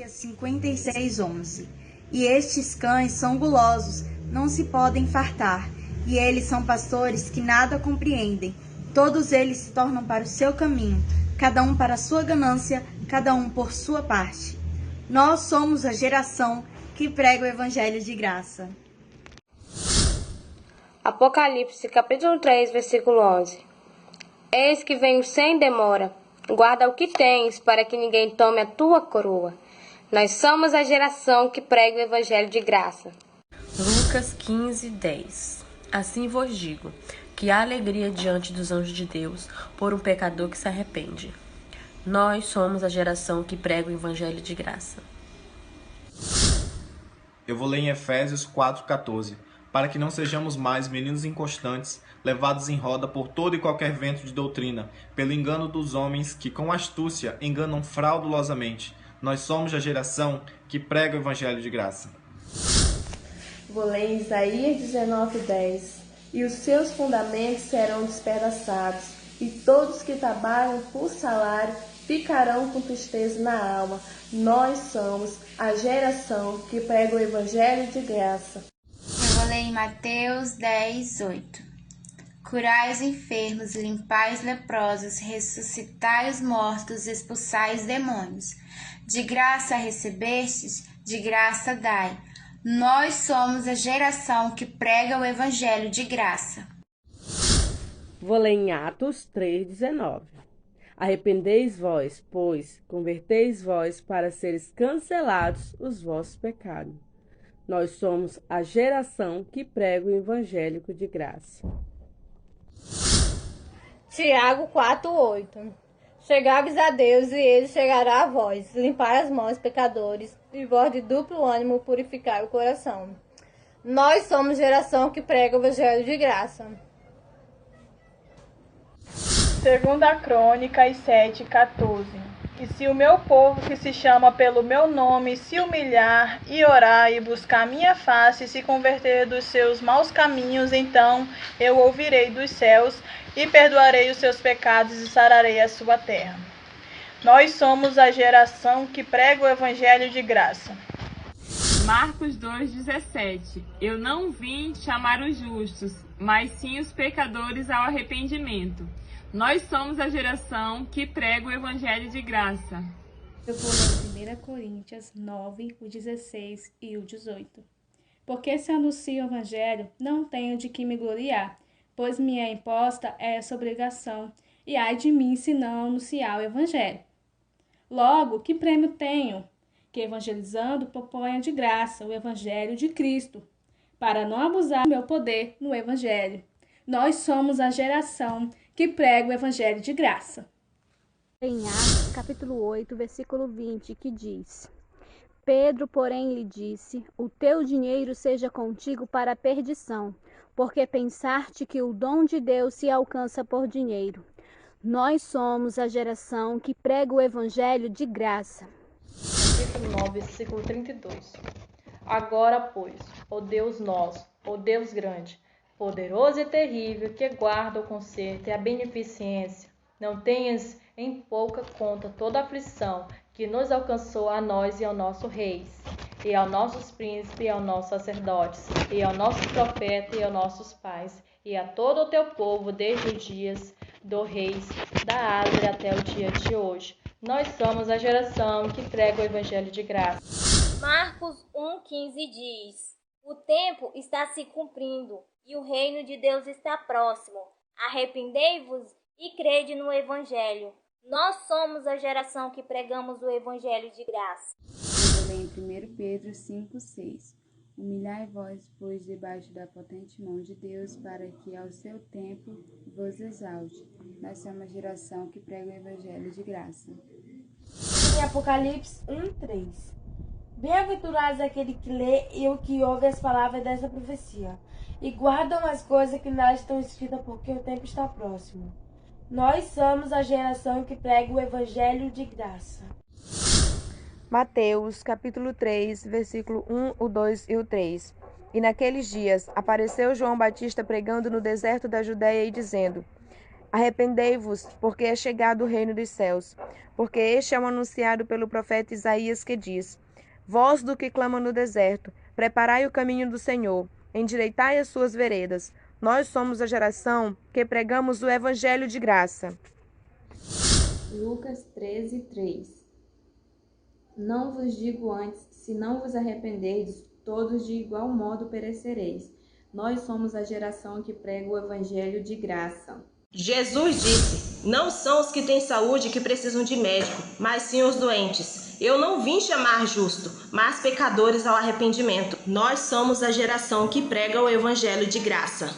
Isaías 56:11. E estes cães são gulosos, não se podem fartar, e eles são pastores que nada compreendem. Todos eles se tornam para o seu caminho, cada um para a sua ganância, cada um por sua parte. Nós somos a geração que prega o evangelho de graça. Apocalipse, capítulo 3, versículo 11. Eis que venho sem demora. Guarda o que tens, para que ninguém tome a tua coroa. Nós somos a geração que prega o evangelho de graça. Lucas 15:10. Assim vos digo, que há alegria diante dos anjos de Deus por um pecador que se arrepende. Nós somos a geração que prega o evangelho de graça. Eu vou ler em Efésios 4:14. Para que não sejamos mais meninos inconstantes, levados em roda por todo e qualquer vento de doutrina, pelo engano dos homens que com astúcia enganam fraudulosamente. Nós somos a geração que prega o evangelho de graça. Vou ler em Isaías 19:10. E os seus fundamentos serão despedaçados, e todos que trabalham por salário ficarão com tristeza na alma. Nós somos a geração que prega o evangelho de graça. Eu vou ler em Mateus 10:8. Curai os enfermos, limpai os leprosos, ressuscitai os mortos, expulsai os demônios. De graça recebestes, de graça dai. Nós somos a geração que prega o evangelho de graça. Vou ler em Atos 3:19. Arrependeis vós, pois, converteis vós para seres cancelados os vossos pecados. Nós somos a geração que prega o evangelho de graça. Tiago 4:8. Chegai-vos a Deus, e ele chegará a vós. Limpai as mãos, pecadores, e vós de duplo ânimo purificai o coração. Nós somos geração que prega o evangelho de graça. 2 Crônicas 7:14. E se o meu povo que se chama pelo meu nome se humilhar e orar e buscar minha face e se converter dos seus maus caminhos, então eu ouvirei dos céus e perdoarei os seus pecados e sararei a sua terra. Nós somos a geração que prega o evangelho de graça. Marcos 2:17. Eu não vim chamar os justos, mas sim os pecadores ao arrependimento. Nós somos a geração que prega o evangelho de graça. Eu vou ler 1 Coríntios 9, o 16 e o 18. Porque se anuncio o evangelho, não tenho de que me gloriar, pois me é imposta essa obrigação, e ai de mim se não anunciar o evangelho. Logo, que prêmio tenho? Que evangelizando proponha de graça o evangelho de Cristo, para não abusar do meu poder no evangelho. Nós somos a geração que prega o evangelho de graça. Em Atos, capítulo 8, versículo 20, que diz: Pedro, porém, lhe disse: O teu dinheiro seja contigo para a perdição, porque pensaste que o dom de Deus se alcança por dinheiro. Nós somos a geração que prega o evangelho de graça. Capítulo 9, versículo 32. Agora, pois, ó Deus nosso, ó Deus grande, poderoso e terrível, que guarda o conserto e a beneficência, não tenhas em pouca conta toda a aflição que nos alcançou a nós e ao nosso reis, e aos nossos príncipes, e aos nossos sacerdotes, e aos nossos profetas, e aos nossos pais, e a todo o teu povo, desde os dias do reis da Asa até o dia de hoje. Nós somos a geração que prega o evangelho de graça. Marcos 1,15 diz: O tempo está se cumprindo, e o reino de Deus está próximo. Arrependei-vos e crede no evangelho. Nós somos a geração que pregamos o evangelho de graça. Eu vou ler em 1 Pedro 5,6. Humilhai-vos, pois, debaixo da potente mão de Deus, para que ao seu tempo vos exalte. Nós somos a geração que prega o evangelho de graça. Em Apocalipse 1:3. Bem-aventurados aquele que lê e o que ouve as palavras dessa profecia, e guardam as coisas que nelas estão escritas, porque o tempo está próximo. Nós somos a geração que prega o evangelho de graça. Mateus, capítulo 3, versículo 1, o 2 e o 3. E naqueles dias apareceu João Batista pregando no deserto da Judéia e dizendo: Arrependei-vos, porque é chegado o reino dos céus. Porque este é o anunciado pelo profeta Isaías, que diz: Voz do que clama no deserto, preparai o caminho do Senhor, endireitai as suas veredas. Nós somos a geração que pregamos o evangelho de graça. Lucas 13:3. Não vos digo antes, se não vos arrependerdes, todos de igual modo perecereis. Nós somos a geração que prega o evangelho de graça. Jesus disse: Não são os que têm saúde que precisam de médico, mas sim os doentes. Eu não vim chamar justo, mas pecadores ao arrependimento. Nós somos a geração que prega o evangelho de graça.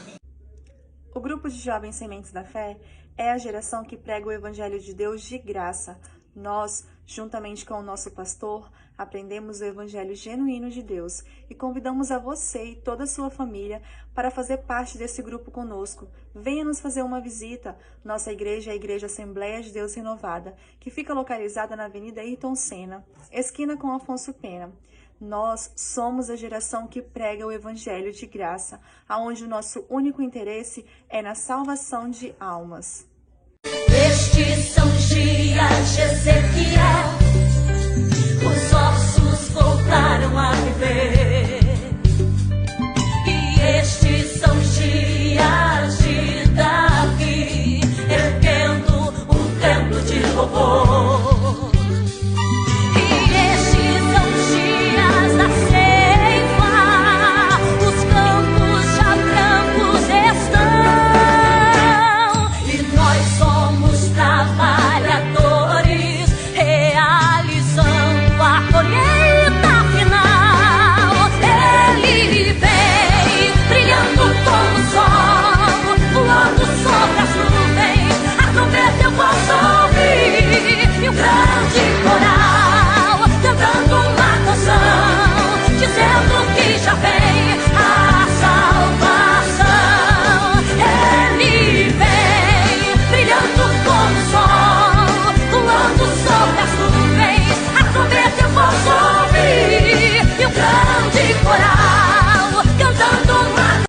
O grupo de jovens sementes da fé é a geração que prega o evangelho de Deus de graça. Nós, juntamente com o nosso pastor, aprendemos o evangelho genuíno de Deus e convidamos a você e toda a sua família para fazer parte desse grupo conosco. Venha nos fazer uma visita. Nossa igreja é a Igreja Assembleia de Deus Renovada, que fica localizada na Avenida Ayrton Senna, esquina com Afonso Pena. Nós somos a geração que prega o evangelho de graça, aonde o nosso único interesse é na salvação de almas. Estes são dias de Ezequiel.